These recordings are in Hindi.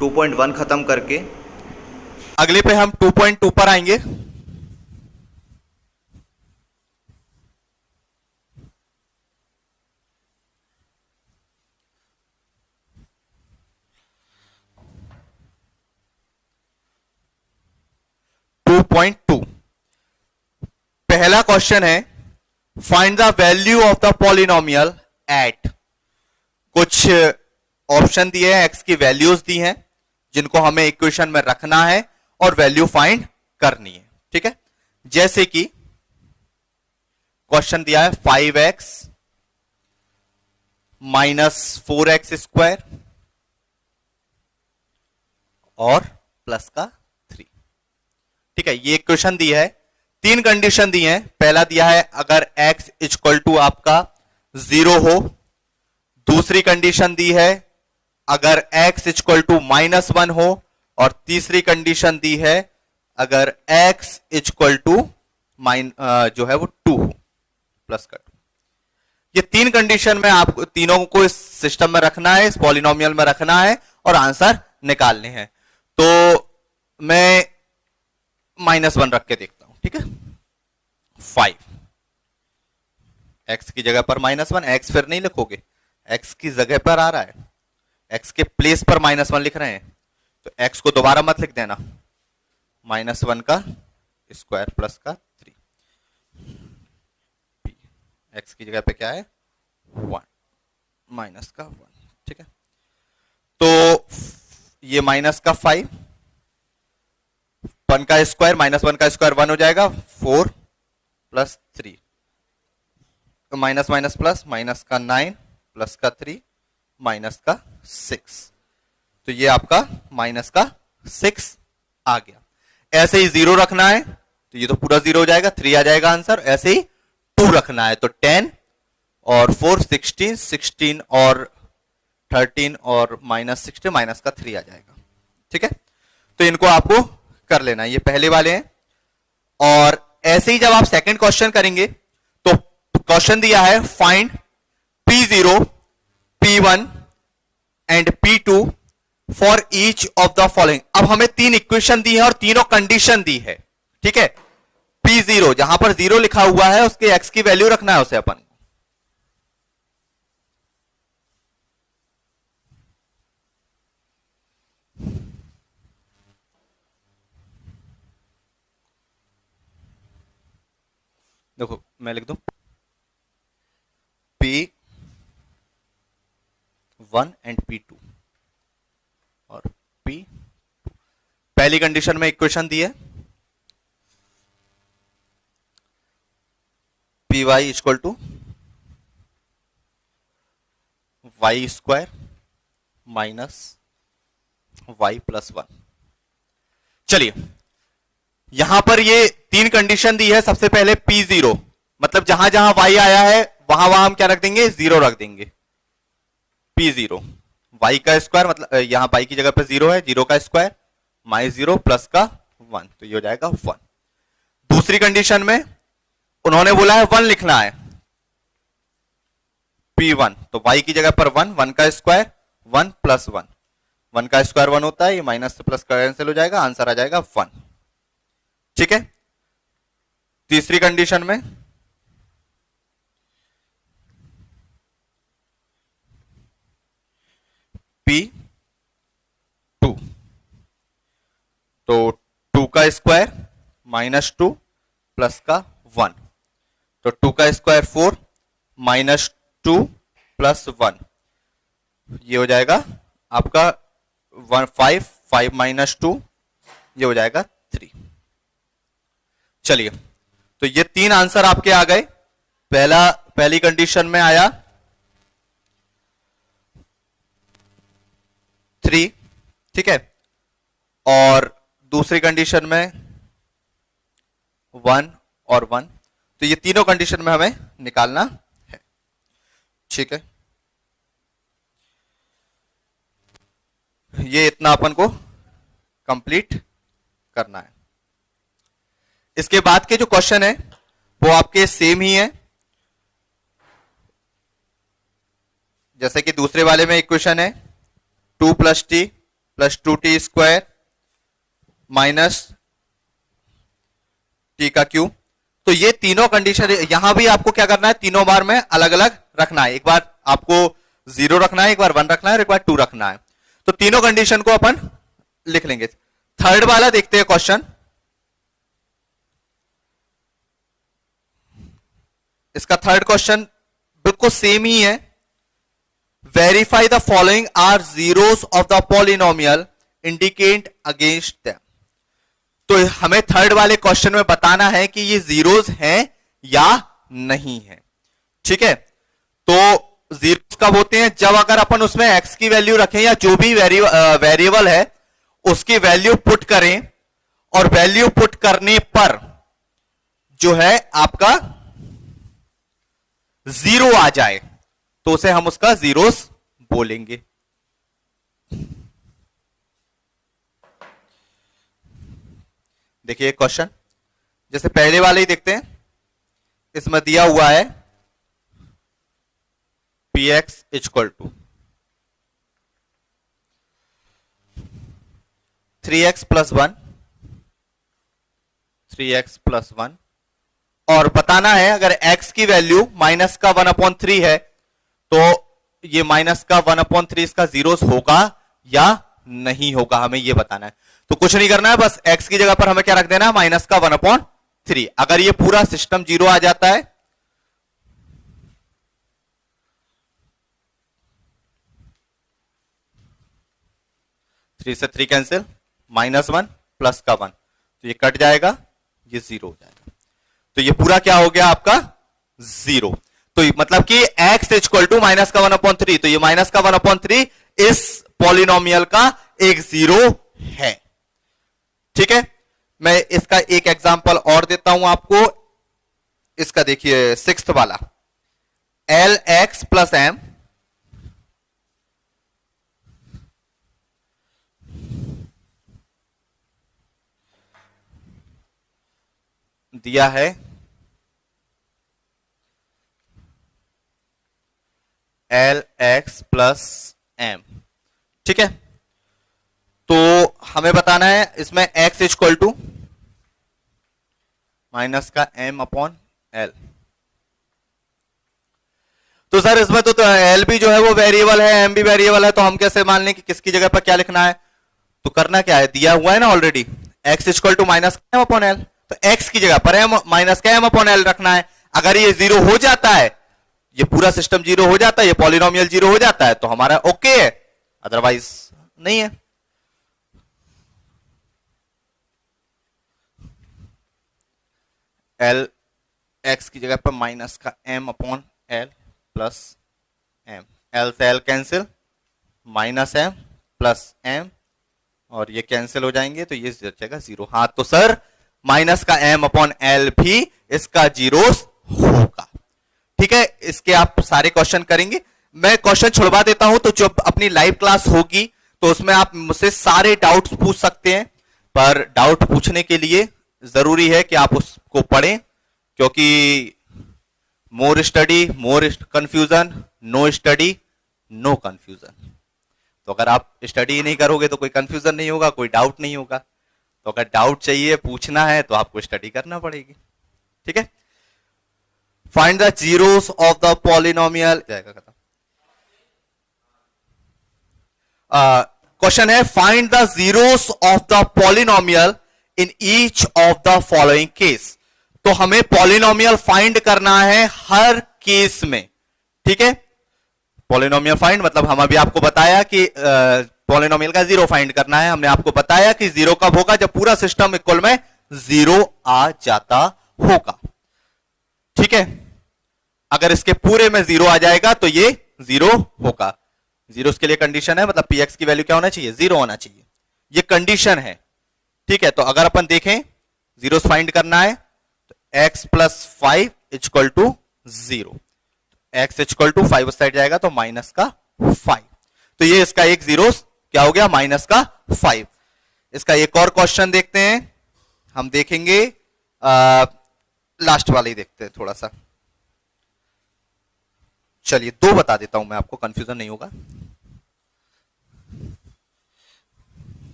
2.1 खत्म करके अगले पे हम 2.2 पर आएंगे। पहला क्वेश्चन है find the value of the polynomial at. कुछ ऑप्शन दिए हैं, एक्स की वैल्यूज दी हैं जिनको हमें इक्वेशन में रखना है और वैल्यू फाइंड करनी है। ठीक है, जैसे कि क्वेश्चन दिया है 5x माइनस 4x स्क्वायर और प्लस का 3। ठीक है, ये इक्वेशन दी है, तीन कंडीशन दी है। पहला दिया है अगर x इक्वल टू आपका 0 हो। दूसरी कंडीशन दी है अगर x इक्वल टू -1 हो। और तीसरी कंडीशन दी है अगर x इक्वल टू जो है वो 2 हो, प्लस का 2। ये तीन कंडीशन में आपको तीनों को इस सिस्टम में रखना है, इस पॉलिनोमियल में रखना है और आंसर निकालने हैं। तो मैं -1 रख के देखता हूं। ठीक है, 5 x की जगह पर -1, x फिर नहीं लिखोगे, x की जगह पर आ रहा है, x के प्लेस पर -1 लिख रहे हैं, तो x को दोबारा मत लिख देना, -1 का स्क्वायर प्लस का 3। x की जगह पे क्या है 1, माइनस का 1। ठीक है, तो ये माइनस का 5, 1 का स्क्वायर -1 का स्क्वायर 1 हो जाएगा, 4 plus 3, minus minus plus, minus का 9 प्लस का 3 माइनस का 6। तो ये आपका माइनस का 6 आ गया। ऐसे ही 0 रखना है तो ये तो पूरा 0 हो जाएगा, 3 आ जाएगा आंसर। ऐसे ही 2 रखना है तो 10 और 4 16, 16 और 13 और -16 माइनस का 3 आ जाएगा। ठीक है, तो इनको आपको कर लेना है, ये पहले वाले हैं। और ऐसे ही जब आप सेकंड क्वेश्चन करेंगे तो क्वेश्चन दिया है find P0, P1 and P2 for each of the following. अब हमें तीन इक्वेशन दी है और तीनों कंडीशन दी है। ठीक है, P0 जहां पर 0 लिखा हुआ है उसके x की वैल्यू रखना है उसे अपन। देखो मैं लिख दूं P1 एंड P2 और P2। पहली कंडीशन में इक्वेशन दी है Py equal to y square minus y plus 1। चलिए यहां पर ये तीन कंडीशन दी है। सबसे पहले P0 मतलब जहां जहां y आया है वहां वहां हम क्या रख देंगे, 0 रख देंगे। P0 y का स्क्वायर मतलब यहां y की जगह पे 0 है, 0 का स्क्वायर -0 प्लस का 1, तो ये हो जाएगा 1। दूसरी कंडीशन में उन्होंने बोला है 1 लिखना है, P1 तो y की जगह पर 1, 1 का स्क्वायर 1 प्लस 1, 1 का स्क्वायर 1 होता है, ये माइनस से प्लस कैंसिल हो जाएगा, आंसर आ जाएगा 1। ठीक है, तीसरी कंडीशन में P2 तो 2 का स्क्वायर -2 प्लस का 1, तो 2 का स्क्वायर 4 -2 प्लस 1, ये हो जाएगा आपका 5, 5 -2 ये हो जाएगा 3। चलिए तो ये तीन आंसर आपके आ गए। पहली कंडीशन में आया 3, ठीक है, और दूसरी कंडीशन में 1 और 1, तो ये तीनों कंडीशन में हमें निकालना है। ठीक है, ये इतना अपन को कंप्लीट करना है। इसके बाद के जो क्वेश्चन है वो आपके सेम ही है। जैसे कि दूसरे वाले में इक्वेशन है 2 + t plus 2t² minus T का क्यूब। तो ये तीनों कंडीशन यहां भी आपको क्या करना है, तीनों बार में अलग अलग रखना है। एक बार आपको 0 रखना है, एक बार 1 रखना है और एक बार 2 रखना है। तो तीनों कंडीशन को अपन लिख लेंगे। थर्ड वाला देखते हैं क्वेश्चन। इसका थर्ड क्वेश्चन बिल्कुल सेम ही है। Verify the following are zeros of the polynomial, indicate against them. तो हमें थर्ड वाले क्वेश्चन में बताना है कि ये जीरोस हैं या नहीं है। ठीक है, तो जीरोस कब होते हैं, जब अगर अपन उसमें एक्स की वैल्यू रखें या जो भी वेरिएबल है उसकी वैल्यू पुट करें और वैल्यू पुट करने पर जो है आपका जीरो आ जाए तो उसे हम उसका जीरोस बोलेंगे। देखिए क्वेश्चन जैसे पहले वाले ही देखते हैं। इसमें दिया हुआ है px equal to 3x plus 1, 3x plus 1 और बताना है अगर x की वैल्यू माइनस का 1/3 है तो ये माइनस का 1/3 इसका जीरोस होगा या नहीं होगा, हमें ये बताना है। तो कुछ नहीं करना है, बस x की जगह पर हमें क्या रख देना है, माइनस का 1/3। अगर ये पूरा सिस्टम जीरो आ जाता है थ्री से 3 कैंसिल, -1 प्लस का 1 तो ये कट जाएगा, ये जीरो हो जाएगा। तो ये पूरा क्या हो गया आपका जीरो। तो मतलब कि x इक्वल टू माइनस का 1/3, तो ये माइनस का 1/3 इस पॉलिनोमियल का एक जीरो है। ठीक है, मैं इसका एक एग्जांपल और देता हूं आपको। इसका देखिए सिक्स्थ वाला, lx प्लस m दिया है lx प्लस m। ठीक है, तो हमें बताना है इसमें x इक्वल टू माइनस का m/l। तो सर इसमें तो l भी जो है वो वेरिएबल है, m भी वेरिएबल है, तो हम कैसे मान लें कि किसकी जगह पर क्या लिखना है। तो करना क्या है, दिया हुआ है ना already, x equal to minus का m/l, तो x की जगह पर माइनस का m/l रखना है। अगर ये जीरो हो जाता है, ये पूरा सिस्टम जीरो हो जाता है, ये पॉलिनोमियल जीरो हो जाता है तो हमारा ओके है, अदरवाइज नहीं है। एल एक्स की जगह पर माइनस का m/l प्लस m, एल से L cancel, minus m plus m और ये कैंसिल हो जाएंगे तो ये जाएगा जीरो। हाँ तो सर माइनस का m/l भी इसका जीरोस होगा। ठीक है, इसके आप सारे क्वेश्चन करेंगे। मैं क्वेश्चन छुड़वा देता हूं, तो जब अपनी लाइव क्लास होगी तो उसमें आप मुझसे सारे डाउट्स पूछ सकते हैं, पर डाउट पूछने के लिए जरूरी है कि आप उसको पढ़ें, क्योंकि more study more confusion, no study no confusion. तो अगर आप स्टडी नहीं करोगे तो कोई कंफ्यूजन नहीं होगा, कोई डाउट नहीं होगा। तो अगर डाउट चाहिए, पूछना है, तो आपको स्टडी करना पड़ेगी। ठीक है, find the zeros of the polynomial जाएगा खत्म। क्वेश्चन है find the zeros of the polynomial in each of the following case. तो हमें पॉलिनोमियल फाइंड करना है हर केस में। ठीक है, पॉलिनोमियल फाइंड मतलब हम अभी आपको बताया कि पॉलिनोमियल का जीरो फाइंड करना है। हमने आपको बताया कि जीरो कब होगा, जब पूरा सिस्टम इक्वल में जीरो आ जाता होगा। ठीक है, अगर इसके पूरे में जीरो आ जाएगा तो ये जीरो होगा। जीरो के लिए कंडीशन है, मतलब px की वैल्यू क्या होना चाहिए, जीरो होना चाहिए, ये कंडीशन है। ठीक है, तो अगर अपन देखें जीरो फाइंड करना है तो x plus 5 equal to 0, x equal to 5 उस साइड जाएगा तो माइनस का 5, तो ये इसका एक जीरो क्या हो गया, माइनस का 5। इसका एक और क्वेश्चन देखते हैं, हम देखेंगे लास्ट वाले ही देखते हैं थोड़ा सा। चलिए दो बता देता हूं मैं आपको, कंफ्यूजन नहीं होगा।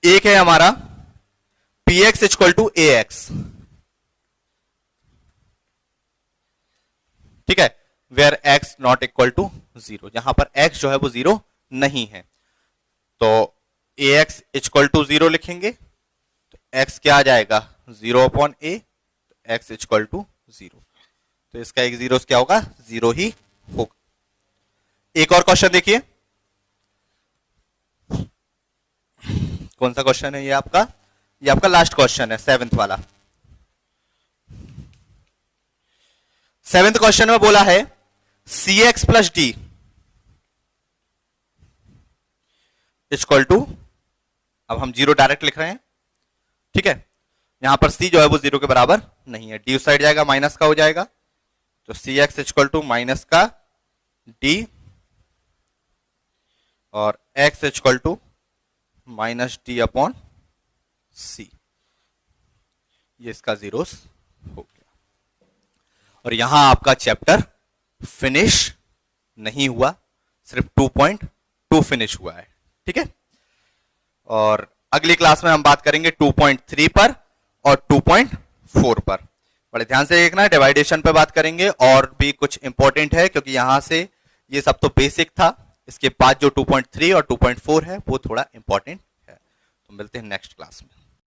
एक है हमारा P X equal to A X, ठीक है, where X not equal to 0, जहां पर x जो है वो 0 नहीं है। तो ए एक्स इक्वल टू 0 लिखेंगे तो x क्या आ जाएगा 0 अपॉन ए, तो x इक्वल टू 0, तो इसका एक जीरो क्या होगा 0 ही होगा। एक और क्वेश्चन देखिए, कौन सा क्वेश्चन है ये आपका लास्ट क्वेश्चन है, 7th वाला। 7th क्वेश्चन में बोला है C X plus D equal to, अब हम 0 डायरेक्ट लिख रहे हैं, ठीक है, यहां पर c जो है वो 0 के बराबर नहीं है, d उस साइड जाएगा माइनस का हो जाएगा, तो C X equal to minus का d और x equal to minus D upon C, ये इसका जीरोस हो गया। और यहां आपका चैप्टर फिनिश नहीं हुआ, सिर्फ 2.2 फिनिश हुआ है, ठीक है। और अगली क्लास में हम बात करेंगे 2.3 पर और 2.4 पर। बड़े ध्यान से देखना है, डिवाइडेशन पे बात करेंगे और भी कुछ इंपॉर्टेंट है, क्योंकि यहां से ये सब तो बेसिक था, इसके बाद जो 2.3 और 2.4 है वो थोड़ा इंपॉर्टेंट है। तो मिलते हैं नेक्स्ट क्लास में।